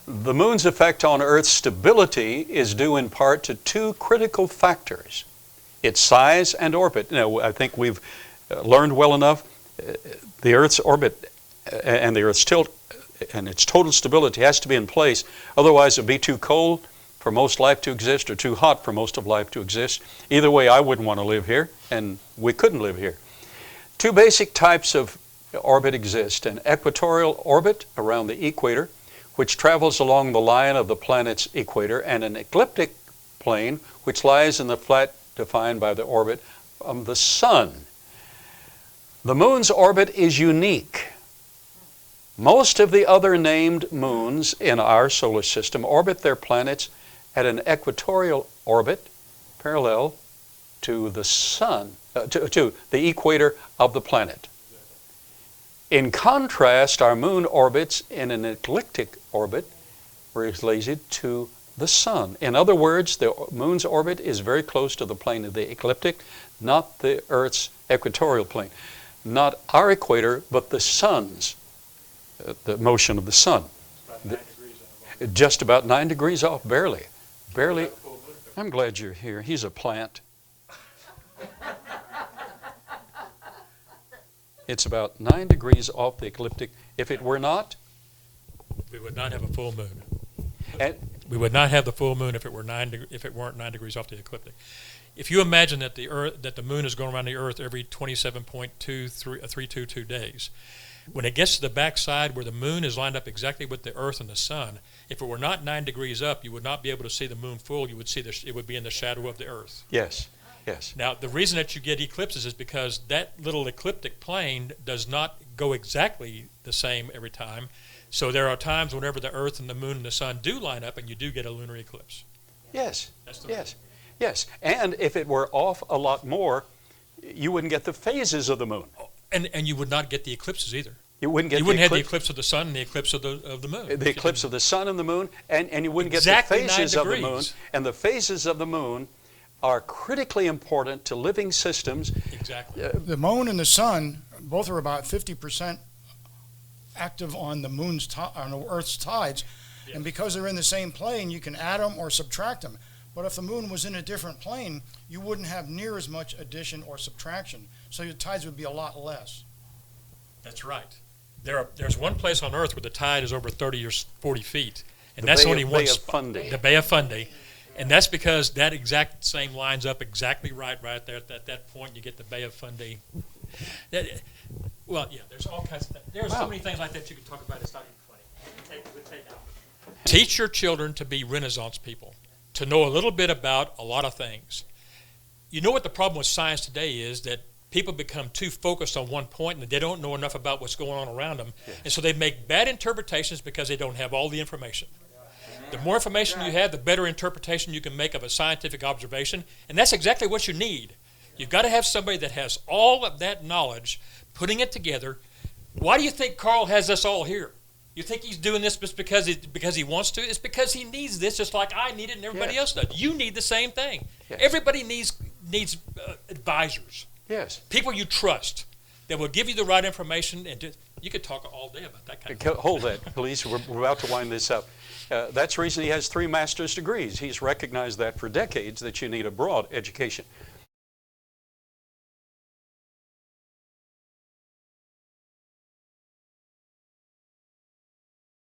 The moon's effect on Earth's stability is due in part to two critical factors: its size and orbit. Now, I think we've learned well enough. The Earth's orbit and the Earth's tilt and its total stability has to be in place. Otherwise, it'd be too cold for most life to exist or too hot for most of life to exist. Either way, I wouldn't want to live here, and we couldn't live here. Two basic types of orbit exist: an equatorial orbit around the equator, which travels along the line of the planet's equator, and an ecliptic plane, which lies in the flat defined by the orbit of the sun. The moon's orbit is unique. Most of the other named moons in our solar system orbit their planets at an equatorial orbit parallel to the sun, to the equator of the planet. In contrast, our moon orbits in an ecliptic orbit related to the sun. In other words, the moon's orbit is very close to the plane of the ecliptic, not the Earth's equatorial plane. Not our equator, but the sun's, the motion of the sun. Just about 9 degrees off, barely. Barely. I'm glad you're here. He's a plant. It's about 9 degrees off the ecliptic. If it were not, we would not have a full moon. And we would not have the full moon if it weren't 9 degrees off the ecliptic. If you imagine that the moon is going around the Earth every 27.322 days, when it gets to the backside where the moon is lined up exactly with the Earth and the sun, if it were not 9 degrees up, you would not be able to see the moon full. You would see it would be in the shadow of the Earth. Yes. Yes. Now, the reason that you get eclipses is because that little ecliptic plane does not go exactly the same every time. So there are times whenever the Earth and the moon and the sun do line up, and you do get a lunar eclipse. Yes. Yes. Yes. And if it were off a lot more, you wouldn't get the phases of the moon. And you would not get the eclipses either. You wouldn't get have the eclipse of the sun and the eclipse of the moon. The eclipse of the sun and the moon, and you wouldn't exactly get the phases of the moon. And the phases of the moon are critically important to living systems. Exactly. The moon and the sun both are about 50% active on the on the Earth's tides, yes. And because they're in the same plane, you can add them or subtract them. But if the moon was in a different plane, you wouldn't have near as much addition or subtraction, so your tides would be a lot less. That's right. There's one place on Earth where the tide is over 30 or 40 feet, and that's only one spot. The Bay of Fundy. And that's because that exact same lines up exactly right there at that point. You get the Bay of Fundy. Well, yeah, there's all kinds of things. There are so many things like that you can talk about. It's not even funny. We'll take out. Teach your children to be Renaissance people, to know a little bit about a lot of things. You know what the problem with science today is, that people become too focused on one point and they don't know enough about what's going on around them. Yes. And so they make bad interpretations because they don't have all the information. The more information you have, the better interpretation you can make of a scientific observation, and that's exactly what you need. You've got to have somebody that has all of that knowledge, putting it together. Why do you think Carl has us all here? You think he's doing this just because he wants to? It's because he needs this, just like I need it and everybody else does. You need the same thing. Yes. Everybody needs advisors. Yes. People you trust that will give you the right information. And you could talk all day about that kind of thing. Hold that, please. We're about to wind this up. That's the reason he has 3 master's degrees. He's recognized that for decades, that you need a broad education.